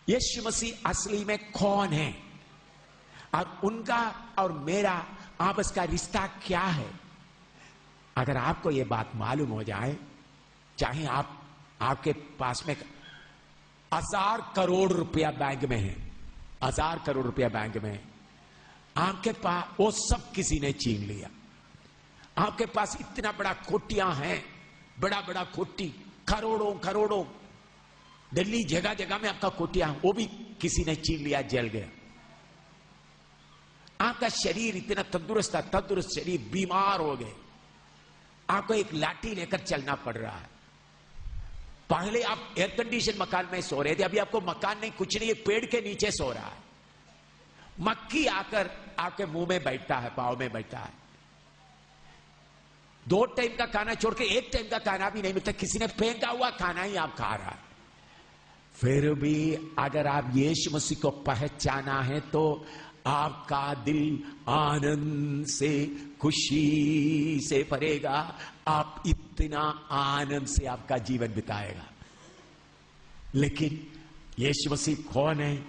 यीशु मसीह असली में कौन है और उनका और मेरा आपस का रिश्ता क्या है। अगर आपको यह बात मालूम हो जाए, चाहे आपके पास में 1000 करोड़ रुपया बैंक में है, 1000 करोड़ रुपया बैंक में है, आपके पास वो सब किसी ने छीन लिया। आपके पास इतना बड़ा कोटियां हैं, बड़ा बड़ा कोटी, करोड़ों करोड़ों, दिल्ली जगह जगह में आपका कोटियां, वो भी किसी ने छीन लिया, जल गया। आपका शरीर इतना तंदुरुस्त था, तंदुरुस्त शरीर, बीमार हो गए, आपको एक लाठी लेकर चलना पड़ रहा है। पहले आप एयर कंडीशन मकान में सो रहे थे, अभी आपको मकान नहीं, कुछ नहीं, पेड़ के नीचे सो रहा है। मक्खी आकर आपके मुंह में बैठता है, पांव में बैठता है। 2 टाइम का खाना छोड़ के 1 टाइम का खाना भी नहीं मिलता, किसी ने फेंका हुआ खाना ही आप खा रहा है। फिर भी अगर आप यीशु मसीह को पहचाना है तो आपका दिल आनंद से, खुशी से भरेगा। आप इतना आनंद से आपका जीवन बिताएगा। लेकिन यीशु मसीह कौन है,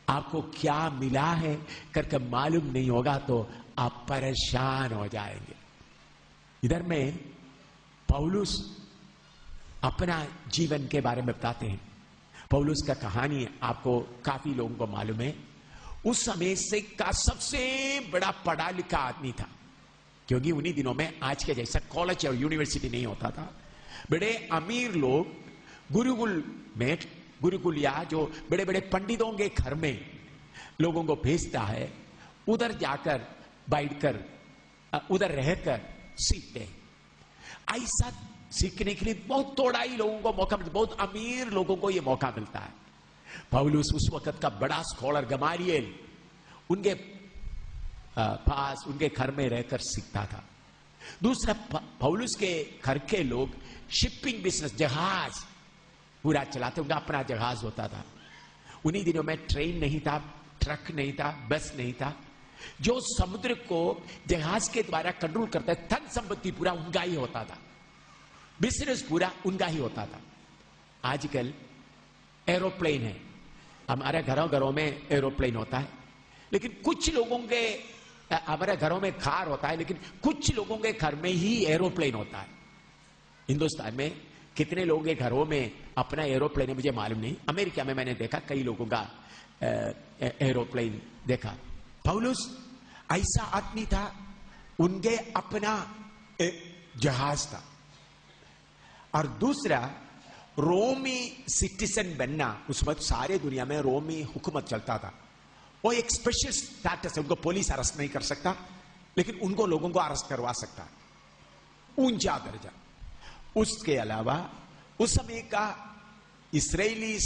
आपको क्या मिला है करके मालूम नहीं होगा तो आप परेशान हो जाएंगे। इधर में पौलुस अपना जीवन के बारे में बताते हैं। पौलुस का कहानी आपको काफी लोगों को मालूम है। उस समय से का सबसे बड़ा पढ़ा लिखा आदमी था, क्योंकि उन्हीं दिनों में आज के जैसा कॉलेज और यूनिवर्सिटी नहीं होता था। बड़े अमीर लोग गुरुकुल या जो बड़े बड़े पंडितों के घर में लोगों को भेजता है, उधर जाकर बैठकर उधर रहकर सीखते हैं। ऐसा सीखने के लिए बहुत थोड़ा ही लोगों को मौका मिलता, बहुत अमीर लोगों को यह मौका मिलता है। पौलुस उस वक्त का बड़ा स्कॉलर गमालिएल उनके पास, उनके घर में रहकर सीखता था। दूसरा, पौलुस के घर के लोग शिपिंग बिजनेस, जहाज पूरा चलाते, उनका अपना जहाज होता था। उन्हीं दिनों में ट्रेन नहीं था, ट्रक नहीं था, बस नहीं था। जो समुद्र को जहाज के द्वारा कंट्रोल करता है, धन संपत्ति पूरा उनका ही होता था, बिजनेस पूरा उनका ही होता था। आजकल एरोप्लेन है, हमारे घरों में एरोप्लेन होता है, लेकिन कुछ लोगों के, हमारे घरों में कार होता है, लेकिन कुछ लोगों के घर में ही एरोप्लेन होता है। हिंदुस्तान में कितने लोगों के घरों में अपना एरोप्लेन है मुझे मालूम नहीं। अमेरिका में मैंने देखा कई लोगों का एरोप्लेन देखा। पौलुस ऐसा आदमी था, उनके अपना जहाज था। और दूसरा, रोमी सिटीजन बनना, उस वक्त सारे दुनिया में रोमी हुकूमत चलता था। वो एक स्पेशल स्टेटस है, उनको पुलिस अरेस्ट नहीं कर सकता, लेकिन उनको लोगों को अरेस्ट करवा सकता, ऊंचा दर्जा। उसके अलावा उस समय का इस्राएली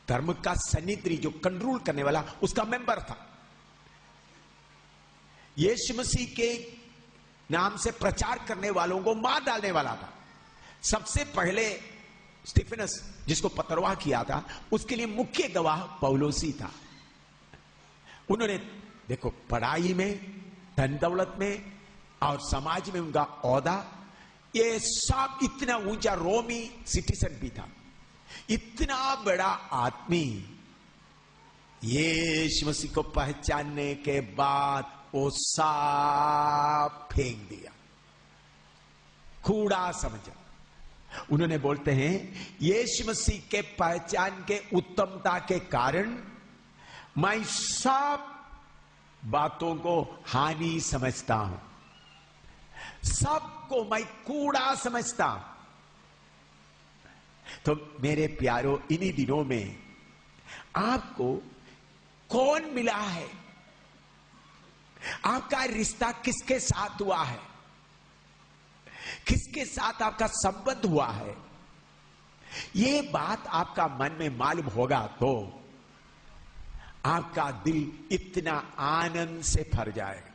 धर्म का सन्निधि जो कंट्रोल करने वाला, उसका मेंबर था। यीशु मसीह के नाम से प्रचार करने वालों को मार डालने वाला था। सबसे पहले स्टीफेनस, जिसको पथरवाह किया था, उसके लिए मुख्य गवाह पौलुस ही था। उन्होंने देखो, पढ़ाई में, धन दौलत में और समाज में उनका औहदा, ये सब इतना ऊंचा, रोमी सिटीजन भी था। इतना बड़ा आदमी यीशु मसीह को पहचानने के बाद वो सब फेंक दिया, कूड़ा समझा। उन्होंने बोलते हैं, यीशु मसीह के पहचान के उत्तमता के कारण मैं सब बातों को हानि समझता हूं, सबको मैं कूड़ा समझता हूं। तो मेरे प्यारों, इन्हीं दिनों में आपको कौन मिला है, आपका रिश्ता किसके साथ हुआ है, किसके साथ आपका संबंध हुआ है, ये बात आपका मन में मालूम होगा तो आपका दिल इतना आनंद से भर जाएगा।